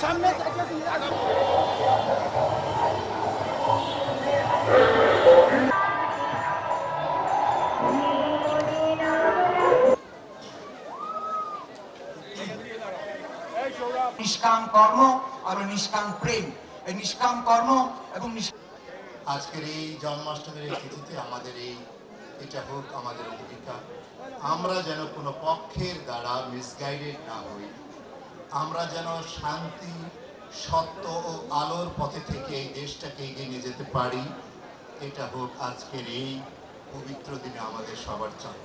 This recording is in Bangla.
সামনে নিষ্কাম কর্ম আর নিষ্কাম প্রেম, এই নিষ্কাম কর্ম এবং আজকের এই জন্মাষ্টমীর এই তিথিতে আমাদের এটা হোক আমাদের অঙ্গীকার, আমরা যেন কোনো পক্ষের দ্বারা মিসগাইডেড না হই, আমরা যেন শান্তি, সত্য ও আলোর পথে থেকে এই দেশটাকে এগিয়ে নিয়ে যেতে পারি। এটা হোক আজকের এই পবিত্র দিনে আমাদের সবার চাই।